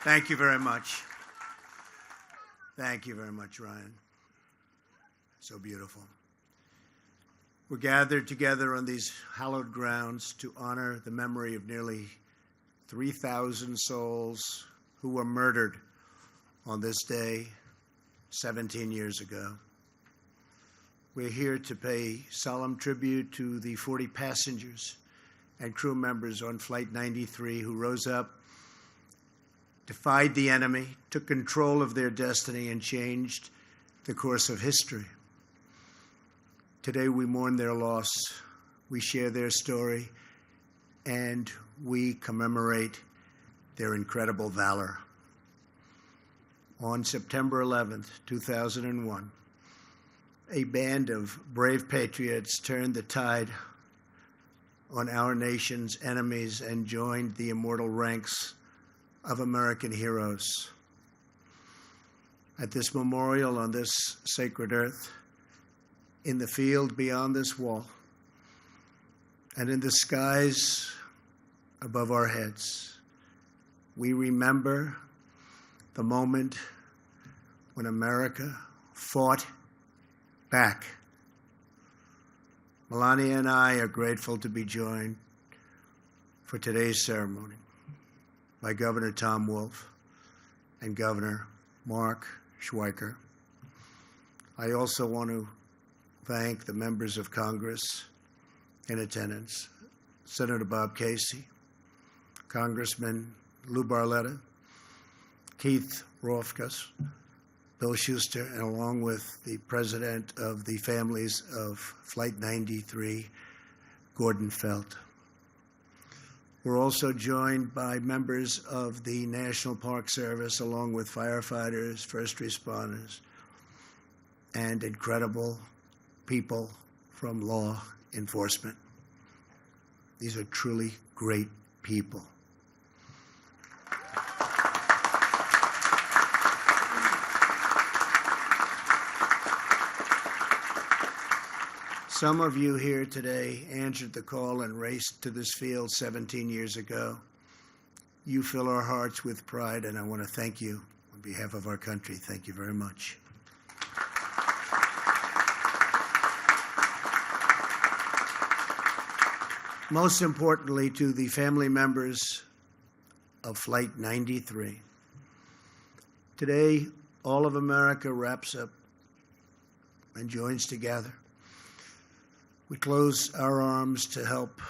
Thank you very much. Thank you very much, Ryan. So beautiful. We're gathered together on these hallowed grounds to honor the memory of nearly 3,000 souls who were murdered on this day 17 years ago. We're here to pay solemn tribute to the 40 passengers and crew members on Flight 93 who rose up, defied the enemy, took control of their destiny, and changed the course of history. Today we mourn their loss, we share their story, and we commemorate their incredible valor. On September 11th, 2001, a band of brave patriots turned the tide on our nation's enemies and joined the immortal ranks of American heroes. At this memorial on this sacred earth, in the field beyond this wall, and in the skies above our heads, we remember the moment when America fought back. Melania and I are grateful to be joined for today's ceremony by Governor Tom Wolf and Governor Mark Schweiker. I also want to thank the members of Congress in attendance, Senator Bob Casey, Congressman Lou Barletta, Keith Rothfuss, Bill Schuster, and along with the president of the families of Flight 93, Gordon Felt. We're also joined by members of the National Park Service, along with firefighters, first responders, and incredible people from law enforcement. These are truly great people. Some of you here today answered the call and raced to this field 17 years ago. You fill our hearts with pride, and I want to thank you on behalf of our country. Thank you very much. Most importantly, to the family members of Flight 93. Today, all of America wraps up and joins together. We close our arms to help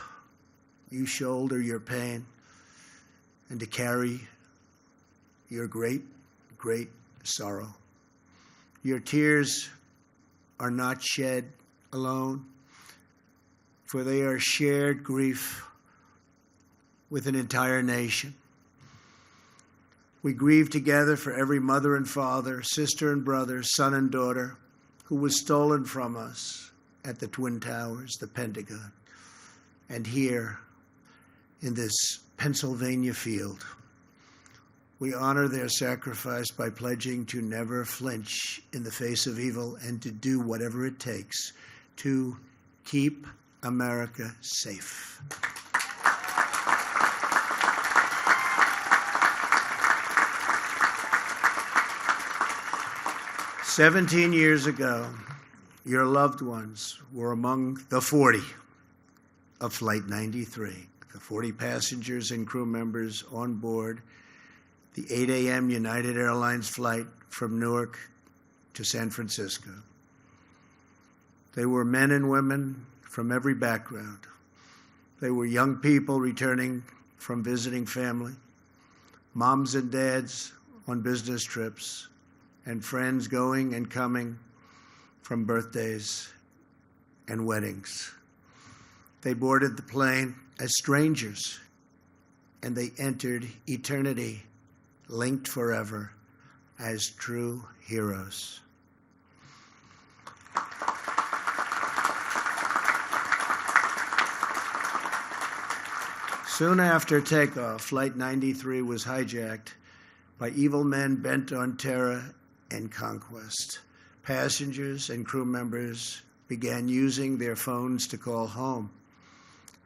you shoulder your pain and to carry your great, great sorrow. Your tears are not shed alone, for they are shared grief with an entire nation. We grieve together for every mother and father, sister and brother, son and daughter who was stolen from us at the Twin Towers, the Pentagon, and here in this Pennsylvania field. We honor their sacrifice by pledging to never flinch in the face of evil and to do whatever it takes to keep America safe. "17 years ago, your loved ones were among the 40 of Flight 93, the 40 passengers and crew members on board the 8 a.m. United Airlines flight from Newark to San Francisco. They were men and women from every background. They were young people returning from visiting family, moms and dads on business trips, and friends going and coming from birthdays and weddings. They boarded the plane as strangers, and they entered eternity, linked forever as true heroes. Soon after takeoff, Flight 93 was hijacked by evil men bent on terror and conquest. Passengers and crew members began using their phones to call home.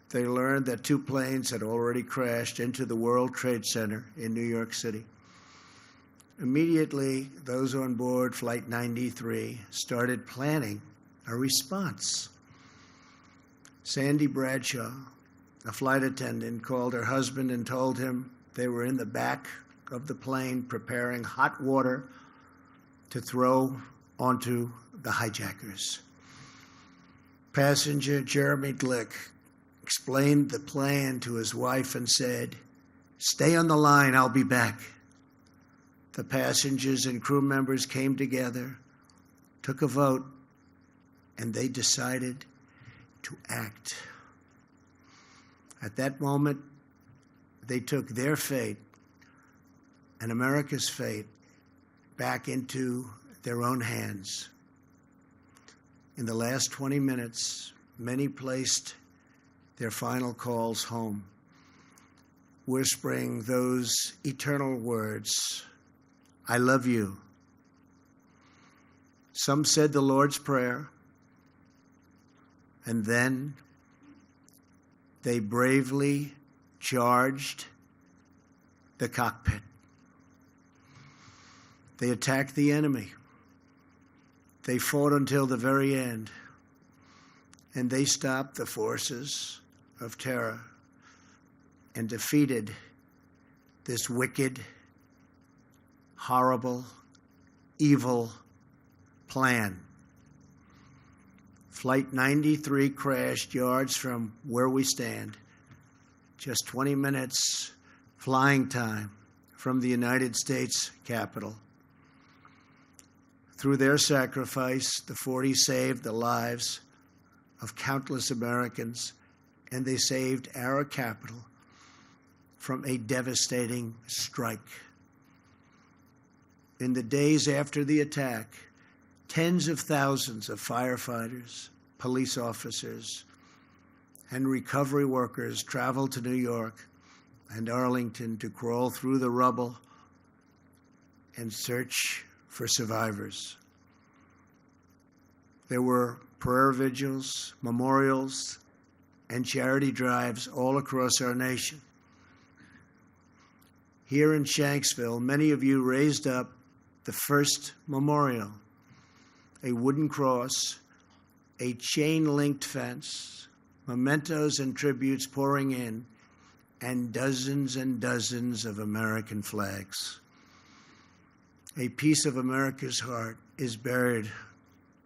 They learned that 2 planes had already crashed into the World Trade Center in New York City. Immediately, those on board Flight 93 started planning a response. Sandy Bradshaw, a flight attendant, called her husband and told him they were in the back of the plane preparing hot water to throw onto the hijackers. Passenger Jeremy Glick explained the plan to his wife and said, "Stay on the line, I'll be back." The passengers and crew members came together, took a vote, and they decided to act. At that moment, they took their fate and America's fate back into their own hands. In the last 20 minutes, many placed their final calls home, whispering those eternal words, "I love you." Some said the Lord's Prayer, and then they bravely charged the cockpit. They attacked the enemy. They fought until the very end, and they stopped the forces of terror and defeated this wicked, horrible, evil plan. Flight 93 crashed yards from where we stand, just 20 minutes flying time from the United States Capitol. Through their sacrifice, the 40 saved the lives of countless Americans, and they saved our capital from a devastating strike. In the days after the attack, tens of thousands of firefighters, police officers, and recovery workers traveled to New York and Arlington to crawl through the rubble and search for survivors. There were prayer vigils, memorials, and charity drives all across our nation. Here in Shanksville, many of you raised up the first memorial, a wooden cross, a chain-linked fence, mementos and tributes pouring in, and dozens of American flags. A piece of America's heart is buried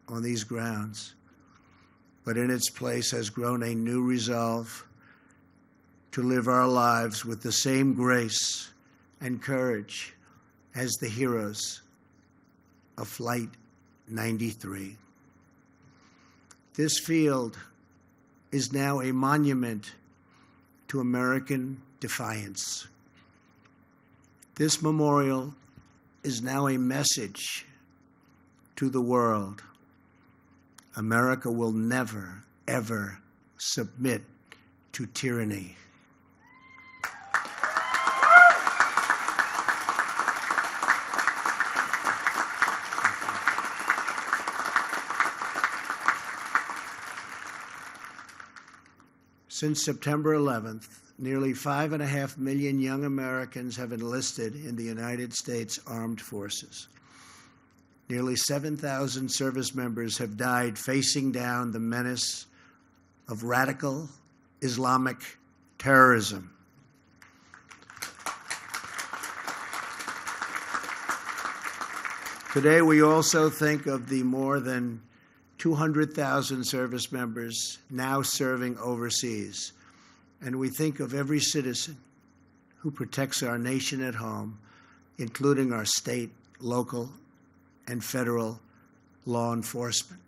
on these grounds, but in its place has grown a new resolve to live our lives with the same grace and courage as the heroes of Flight 93. This field is now a monument to American defiance. This memorial is now a message to the world. America will never, ever submit to tyranny. Since September 11th, nearly 5.5 million young Americans have enlisted in the United States Armed Forces. Nearly 7,000 service members have died facing down the menace of radical Islamic terrorism. Today, we also think of the more than 200,000 service members now serving overseas. And we think of every citizen who protects our nation at home, including our state, local, and federal law enforcement.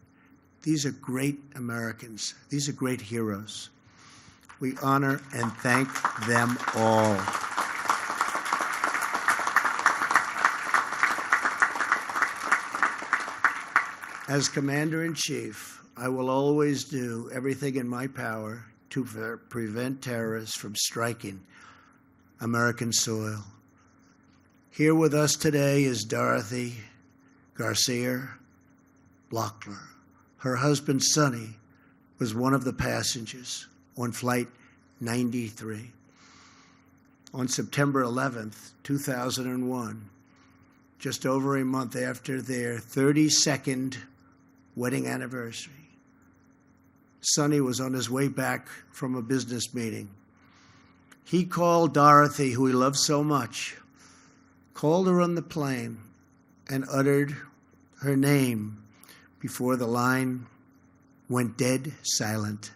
These are great Americans. These are great heroes. We honor and thank them all. As Commander-in-Chief, I will always do everything in my power to prevent terrorists from striking American soil. Here with us today is Dorothy Garcia Blockler. Her husband, Sonny, was one of the passengers on Flight 93. On September 11th, 2001, just over a month after their 32nd wedding anniversary. Sonny was on his way back from a business meeting. He called Dorothy, who he loved so much, called her on the plane and uttered her name before the line went dead silent.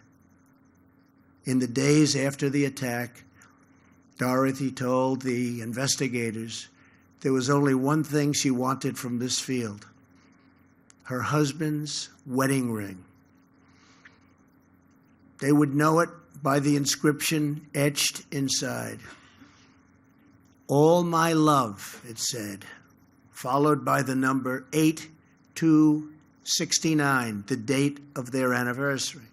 In the days after the attack, Dorothy told the investigators there was only one thing she wanted from this field: her husband's wedding ring. They would know it by the inscription etched inside. "All my love," it said, followed by the number 8269, the date of their anniversary.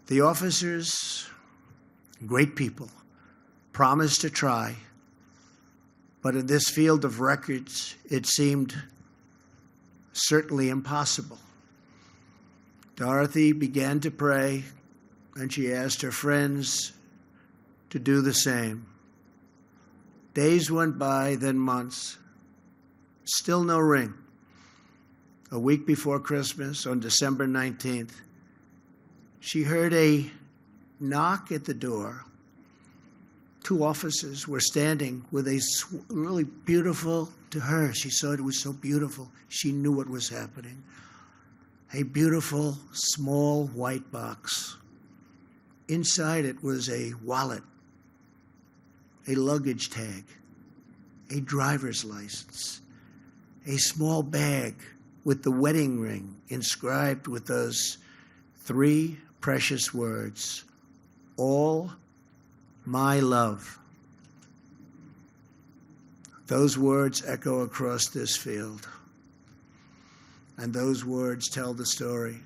The officers, great people, promised to try, but in this field of records, it seemed certainly impossible. Dorothy began to pray, and she asked her friends to do the same. Days went by, then months. Still no ring. A week before Christmas, on December 19th, she heard a knock at the door. Two officers were standing with a really beautiful, to her, she saw it was so beautiful, she knew what was happening. A beautiful, small white box. Inside it was a wallet, a luggage tag, a driver's license, a small bag with the wedding ring inscribed with those three precious words: "All my love." Those words echo across this field. And those words tell the story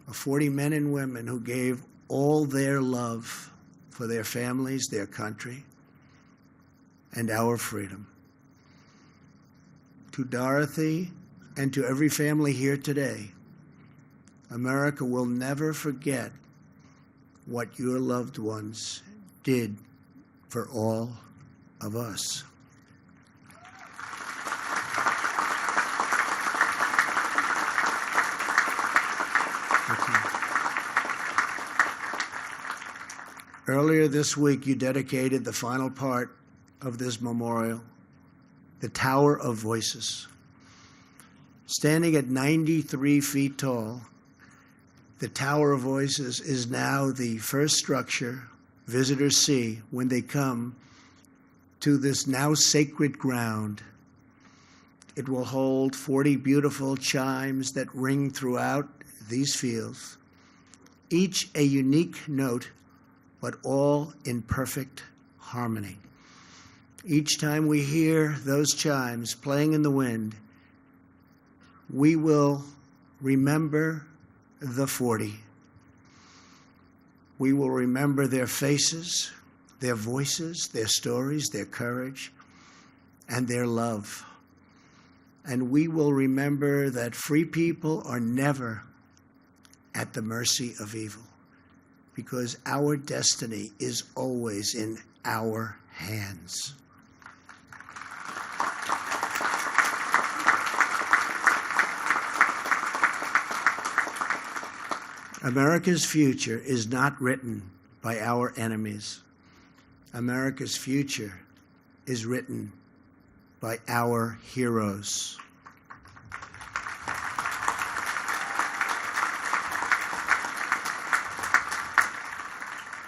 of 40 men and women who gave all their love for their families, their country, and our freedom. To Dorothy and to every family here today, America will never forget what your loved ones did for all of us. Earlier this week, you dedicated the final part of this memorial, the Tower of Voices. Standing at 93 feet tall, the Tower of Voices is now the first structure visitors see when they come to this now sacred ground. It will hold 40 beautiful chimes that ring throughout these fields, each a unique note, but all in perfect harmony. Each time we hear those chimes playing in the wind, we will remember the 40. We will remember their faces, their voices, their stories, their courage, and their love. And we will remember that free people are never at the mercy of evil, because our destiny is always in our hands. America's future is not written by our enemies. America's future is written by our heroes.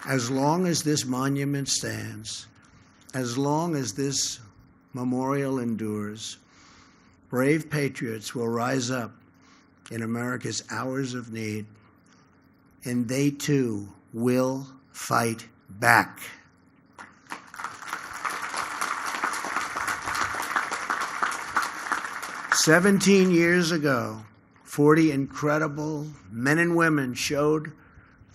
As long as this monument stands, as long as this memorial endures, brave patriots will rise up in America's hours of need, and they too will fight back. "17 years ago, 40 incredible men and women showed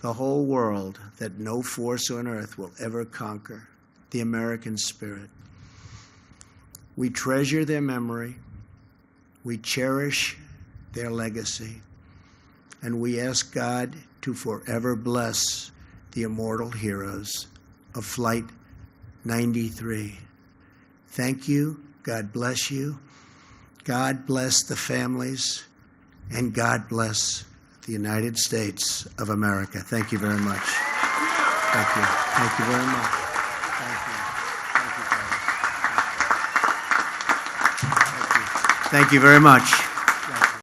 the whole world that no force on earth will ever conquer the American spirit. We treasure their memory, we cherish their legacy, and we ask God to forever bless the immortal heroes of Flight 93. Thank you, God bless you. God bless the families, and God bless the United States of America. Thank you very much. Thank you. Thank you very much. Thank you. Thank you, Father. Thank you very much.